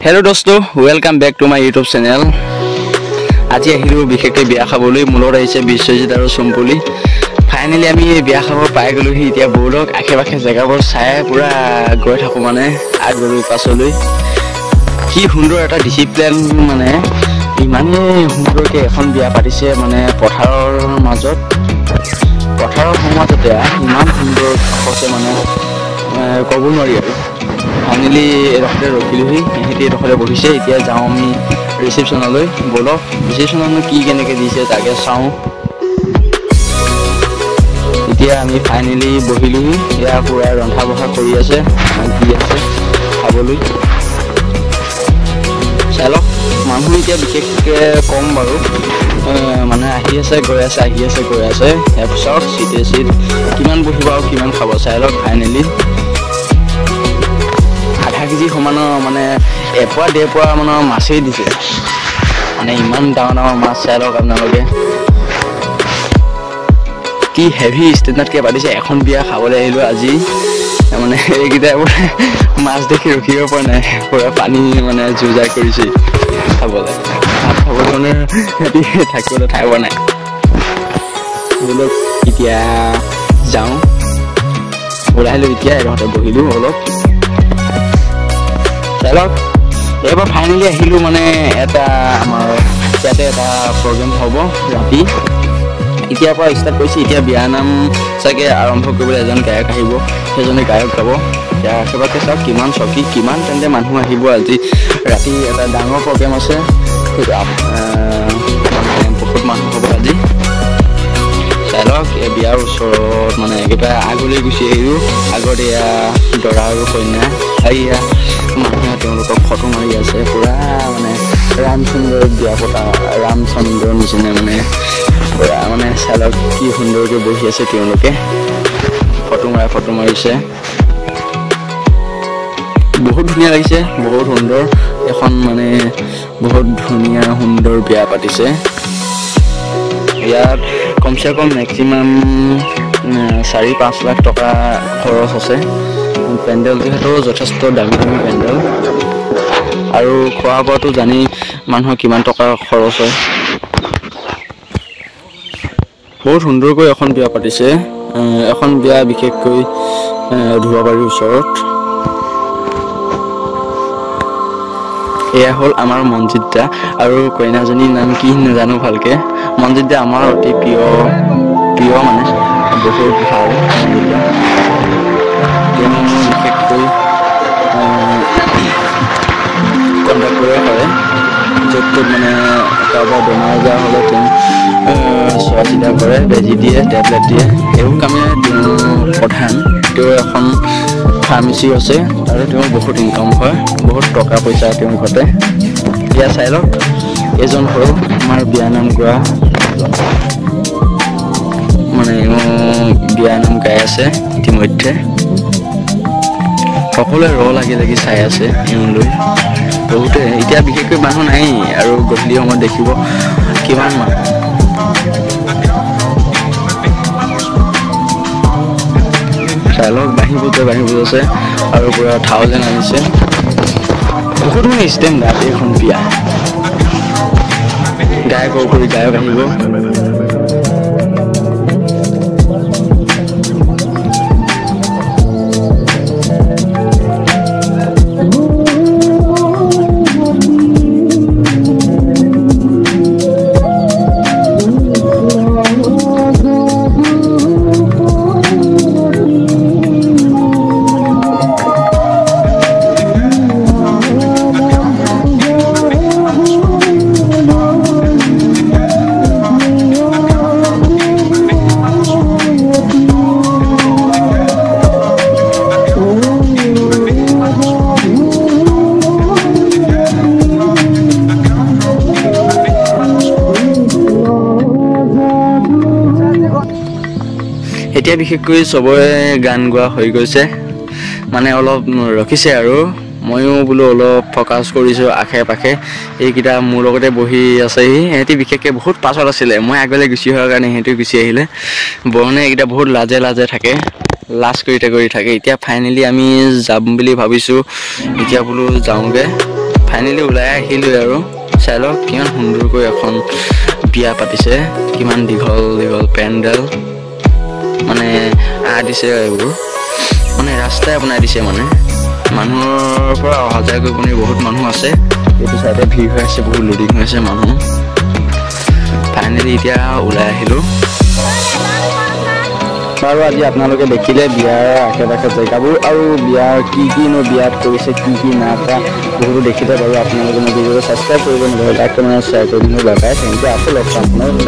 Hello दोस्तों welcome back to my YouTube channel. आज আহিলো বিশেষকৈ বিয়া খাবলৈ মূলত আহিছে বিশ্বজিৎ আৰু চম্পলি। ফাইনালি আমি বিয়া খাব পাই গলোহি। এতিয়া বৌলক আশে-পাশে জেগাবোৰ চাই পুৰা গৈ থাকো মানে আগলৈ পাছলৈ। কি সুন্দৰ এটা ডিসিপ্লিন মানে ইমানে সুন্দৰকৈ এখন বিয়া পাতিছে মানে পথাৰৰ মাজত। পথাৰৰ সমাজতে ইমান সুন্দৰ হৈছে মানে ক'ব নোৱাৰি আৰু। ফাইনালি এডোখৰতে ৰখিলোহি, সিহঁতি এডোখৰতে বহিছে। এতিয়া যাওঁ আমি ৰিচেপশ্যনলৈ। ব'লক ৰিচেপশ্যনত কি কেনেকৈ দিছে তাকে চাওঁ। এতিয়া আমি ফাইনেলি বহিলোহি। ইয়াৰ পূৰা ৰন্ধা বঢ়া কৰি আছে, দি আছে খাবলৈ। চাই লওক মানুহ এতিয়া বিশেষকৈ কম বাৰু, মানুহে আহি আছে গৈ আছে, আহি আছে গৈ আছে। তাৰপিছত চিটে চিট কিমান বহিব আৰু কিমান খাব চাই লওক। ফাইনেলি আধা কেজি সমানৰ মানে এপোৱা ডেৰপোৱা মানৰ মাছেই দিছে মানে ইমান ডাঙৰ ডাঙৰ মাছ। চাই লওক আপোনালোকে কি হেভি ষ্টেণ্ডাৰ্ডকৈ পাতিছে। এখন বিয়া খাবলৈ আহিলোঁ আজি মানে এইকেইটা মাছ দেখি ৰখিব পৰা নাই, পুৰা পানী মানে যুঁজাই কৰিছে খাবলৈ। ভাত খাবলৈ মানে সিহঁতি থাকিবলৈ ঠাই পোৱা নাই। বোলক এতিয়া যাওঁ, ওলাই আহিলোঁ। এতিয়া এডোখৰতে বহিলোঁ অলপ। চাই লওক এইবাৰ ফাইনেলি আহিলোঁ মানে এটা আমাৰ ইয়াতে এটা প্ৰগ্ৰেম হ'ব ৰাতি। এতিয়াৰ পৰা ষ্টাৰ্ট কৰিছে। এতিয়া বিয়ানাম চাগে আৰম্ভ কৰিবলৈ এজন গায়ক আহিব, সেইজনে গায়ক গাব। এতিয়া আশে-পাশে চাওক কিমান চকী, কিমান তেন্তে মানুহ আহিব আজি ৰাতি। এটা ডাঙৰ প্ৰগ্ৰেম আছে, মানে বহুত মানুহ হ'ব আজি। চাই লওক এই বিয়াৰ ওচৰত মানে একেবাৰে আগলৈ গুচি আহিলোঁ। আগত এয়া দৰা আৰু কন্যা, এয়া মানুহে তেওঁলোকক ফটো মাৰি আছে। পূৰা মানে ৰামচন্দ্ৰৰ বিয়া পতা, ৰামচন্দ্ৰৰ নিচিনা মানে পূৰা মানে চাই লওক কি সুন্দৰকৈ বহি আছে তেওঁলোকে, ফটো মাৰিছে। বহুত ধুনীয়া লাগিছে, বহুত সুন্দৰ এখন মানে বহুত ধুনীয়া সুন্দৰ বিয়া পাতিছে। ইয়াত কমচে কম মেক্সিমাম 4-5 লাখ টকা খৰচ আছে। পেণ্ডেল যিহেতু যথেষ্ট দামী পেণ্ডেল, আৰু খোৱা বোৱাটো জানি মানুহৰ কিমান টকা খৰচ হয়। বহুত সুন্দৰকৈ এখন বিয়া পাতিছে। এখন বিয়া বিশেষকৈ ধুৱাবাৰীৰ ওচৰত। এয়া হ'ল আমাৰ মনজিত দা, আৰু কইনাজনীৰ নাম কি নাজানো ভালকে। মনজিত দা আমাৰ অতি প্ৰিয় মানে বহুত ভাল। মনজিত দা তেওঁ বিশেষকৈ কণ্ডাক্টৰে কৰে, য'ত ত'ত মানে কাৰোবাৰ বেমাৰ আজাৰ হ'লে তেওঁ চোৱা চিতা কৰে, বেজি দিয়ে, টেবলেট দিয়ে, এইবোৰ কামে তেওঁ প্ৰধান। তেওঁ এখন ফাৰ্মাচী আছে, আৰু তেওঁৰ বহুত ইনকাম হয়, বহুত টকা পইচা তেওঁ ঘটে। এতিয়া চাই লওক এজন হ'ল আমাৰ বিয়ানাম গোৱা, মানে বিয়ানাম গাই আছে ইতিমধ্যে। সকলোৱে লাগি চাই আছে এওঁলৈ। বহুতে এতিয়া বিশেষকৈ মানুহ নাই, আৰু গধূলি সময়ত দেখিব কিমান মানুহ। চাই লওক বাঢ়ি আছে, আৰু পূৰা 1000 আনিছে। বহুত মানে ষ্টেণ্ডাৰ্ড এইখন বিয়া। গায়ক আহিব। এতিয়া বিশেষকৈ চবৰে গান গোৱা হৈ গৈছে, মানে অলপ ৰখিছে, আৰু ময়ো বোলো অলপ ফ'কাছ কৰিছোঁ আশে-পাশে। এইকেইটা মোৰ লগতে বহি আছেহি। সিহঁতি বিশেষকৈ বহুত পাছত আছিলে, মই আগলৈ গুচি অহাৰ কাৰণে সিহঁতি গুচি আহিলে। বৰণে এইকেইটা বহুত লাজে থাকে, লাজ কৰি থাকে। এতিয়া ফাইনেলি আমি যাম বুলি ভাবিছোঁ। এতিয়া বোলো যাওঁগৈ। ফাইনেলি ওলাই আহিলোঁ আৰু চাই লওক কিমান সুন্দৰকৈ এখন বিয়া পাতিছে কিমান দীঘল দীঘল পেণ্ডেল মানে দিছে এইবোৰ মানে ৰাস্তাই বনাই দিছে মানে মানুহৰ পৰা অহা যোৱা কৰি পিনে বহুত মানুহ আছে এইটো চাইডে ভিৰ হৈ আছে বহুত লোডিং হৈ আছে মানুহ ফাইনেলি এতিয়া ওলাই আহিলোঁ বাৰু আজি আপোনালোকে দেখিলে বিয়াৰ আশে পাশে জেগাবোৰ আৰু বিয়াৰ কিনো বিয়াত কৰিছে কি নাই কৰা বহুতো দেখিলে বাৰু আপোনালোকে মোৰ ভিডিঅ'টো ছাবস্ক্ৰাইব কৰিব নকৰিলে লাইক কমেণ্ট শ্বেয়াৰ কৰি দিব বাই বাই থেংক ইউ আকৌ লগ পাম আপোনাৰ